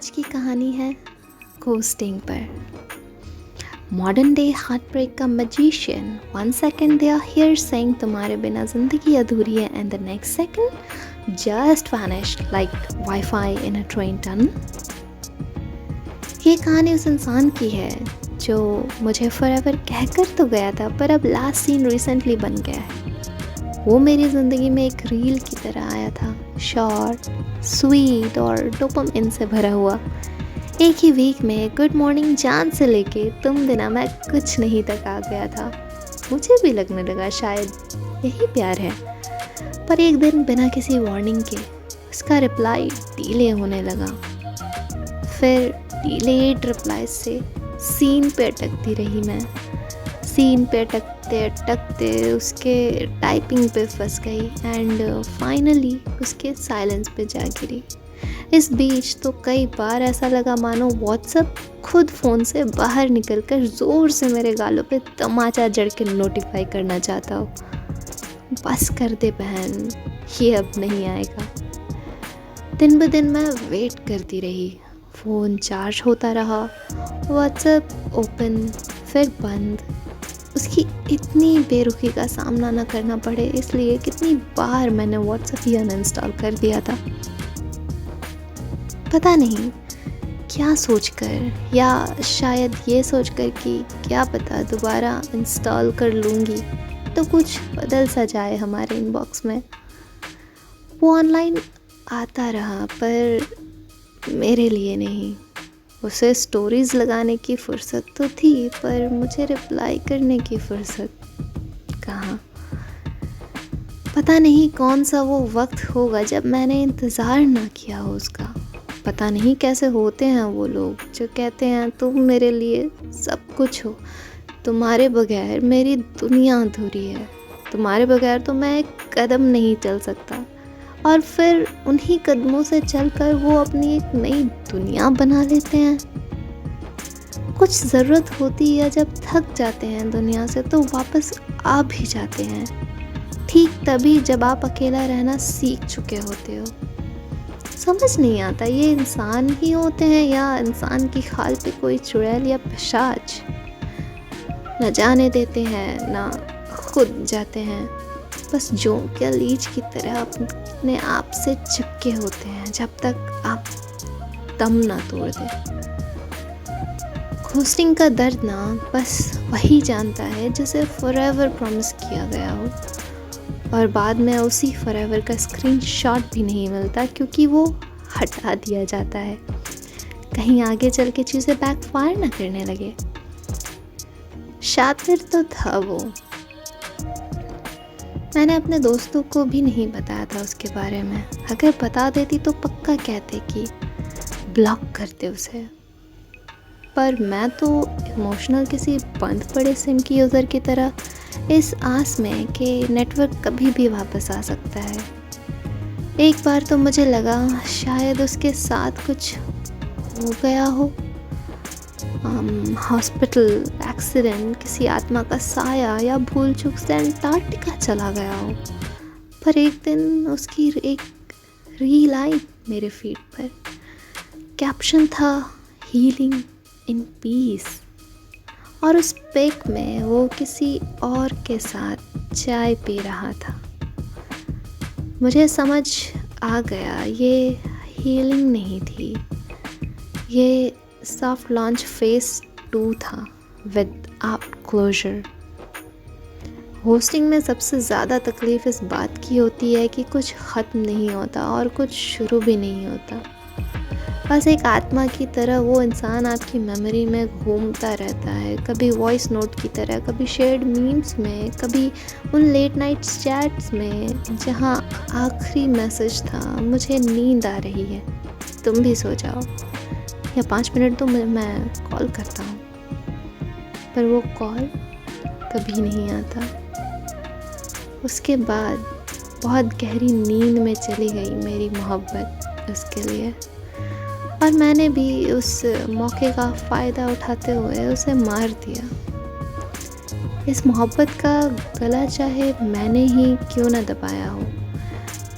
आज की कहानी है घोस्टिंग पर। मॉडर्न डे हार्ट ब्रेक का magician, 1 second they are here saying तुम्हारे बिना जिंदगी अधूरी है, and the next second just vanished like wifi in a train tunnel. ये कहानी उस इंसान की है जो मुझे फॉरएवर कहकर तो गया था, पर अब लास्ट सीन रिसेंटली बन गया है। वो मेरी ज़िंदगी में एक रील की तरह आया था, शॉर्ट, स्वीट और डोपामिन से भरा हुआ। एक ही वीक में गुड मॉर्निंग जान से लेके तुम बिना मैं कुछ नहीं तक आ गया था। मुझे भी लगने लगा शायद यही प्यार है, पर एक दिन बिना किसी वार्निंग के उसका रिप्लाई डिले होने लगा। फिर डिलेड रिप्लाई से सीन पे अटकती रही मैं। सीन पे अटकते अटकते उसके टाइपिंग पे फंस गई एंड फाइनली उसके साइलेंस पे जा गिरी। इस बीच तो कई बार ऐसा लगा मानो व्हाट्सएप खुद फ़ोन से बाहर निकलकर ज़ोर से मेरे गालों पे तमाचा जड़ के नोटिफाई करना चाहता हो, बस कर दे बहन, ये अब नहीं आएगा। दिन ब दिन मैं वेट करती रही। फ़ोन चार्ज होता रहा, व्हाट्सएप ओपन फिर बंद। उसकी इतनी बेरुखी का सामना न करना पड़े इसलिए कितनी बार मैंने व्हाट्सएप ही अनइंस्टॉल कर दिया था। पता नहीं क्या सोचकर, या शायद ये सोचकर कि क्या पता दोबारा इंस्टॉल कर लूँगी तो कुछ बदल सा जाए हमारे इनबॉक्स में। वो ऑनलाइन आता रहा पर मेरे लिए नहीं। उसे स्टोरीज़ लगाने की फ़ुर्सत तो थी, पर मुझे रिप्लाई करने की फ़ुर्सत कहाँ। पता नहीं कौन सा वो वक्त होगा जब मैंने इंतज़ार ना किया हो उसका। पता नहीं कैसे होते हैं वो लोग जो कहते हैं तुम मेरे लिए सब कुछ हो, तुम्हारे बगैर मेरी दुनिया अधूरी है, तुम्हारे बगैर तो मैं एक कदम नहीं चल सकता। और फिर उन्हीं कदमों से चलकर वो अपनी एक नई दुनिया बना लेते हैं। कुछ ज़रूरत होती है जब थक जाते हैं दुनिया से तो वापस आ भी जाते हैं, ठीक तभी जब आप अकेला रहना सीख चुके होते हो। समझ नहीं आता ये इंसान ही होते हैं या इंसान की खाल पे कोई चुड़ैल या पिशाच। न जाने देते हैं ना खुद जाते हैं, बस जोंक या लीच की तरह अपने आप से चिपके होते हैं जब तक आप दम ना तोड़ दे। घोस्टिंग का दर्द ना बस वही जानता है जिसे फॉरएवर प्रॉमिस किया गया हो, और बाद में उसी फॉरएवर का स्क्रीनशॉट भी नहीं मिलता क्योंकि वो हटा दिया जाता है, कहीं आगे चल के चीज़ें बैकफायर ना करने लगे। शातिर तो था वो। मैंने अपने दोस्तों को भी नहीं बताया था उसके बारे में। अगर बता देती तो पक्का कहते कि ब्लॉक करते उसे। पर मैं तो इमोशनल किसी बंद पड़े सिम की यूज़र की तरह, इस आस में कि नेटवर्क कभी भी वापस आ सकता है। एक बार तो मुझे लगा शायद उसके साथ कुछ हो गया हो, हॉस्पिटल, एक्सीडेंट, किसी आत्मा का साया या भूल चूक से अंटार्कटिका चला गया हो। पर एक दिन उसकी एक रील आई मेरे फीड पर। कैप्शन था हीलिंग इन पीस, और उस पिक में वो किसी और के साथ चाय पी रहा था। मुझे समझ आ गया ये हीलिंग नहीं थी, ये सॉफ्ट लॉन्च फेज 2 था विद आप क्लोजर। होस्टिंग में सबसे ज़्यादा तकलीफ़ इस बात की होती है कि कुछ ख़त्म नहीं होता और कुछ शुरू भी नहीं होता। बस एक आत्मा की तरह वो इंसान आपकी मेमोरी में घूमता रहता है, कभी वॉइस नोट की तरह, कभी शेयर्ड मीम्स में, कभी उन लेट नाइट चैट्स में जहाँ आखिरी मैसेज था मुझे नींद आ रही है, तुम भी सो जाओ, या 5 मिनट तो मैं कॉल करता हूँ। पर वो कॉल कभी नहीं आता। उसके बाद बहुत गहरी नींद में चली गई मेरी मोहब्बत उसके लिए, और मैंने भी उस मौके का फ़ायदा उठाते हुए उसे मार दिया। इस मोहब्बत का गला चाहे मैंने ही क्यों न दबाया हो,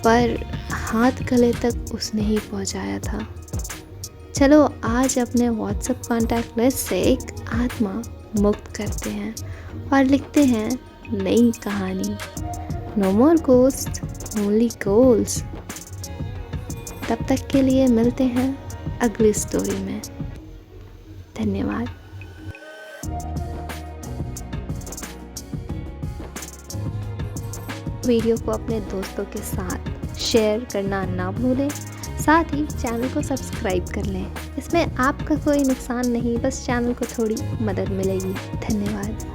पर हाथ गले तक उसने ही पहुँचाया था। चलो आज अपने व्हाट्सएप कॉन्टैक्ट लिस्ट से एक आत्मा मुक्त करते हैं और लिखते हैं नई कहानी। नो मोर गोस्ट, ओनली गोल्स। तब तक के लिए मिलते हैं अगली स्टोरी में। धन्यवाद। वीडियो को अपने दोस्तों के साथ शेयर करना ना भूलें। साथ ही चैनल को सब्सक्राइब कर लें। इसमें आपका कोई नुकसान नहीं, बस चैनल को थोड़ी मदद मिलेगी। धन्यवाद।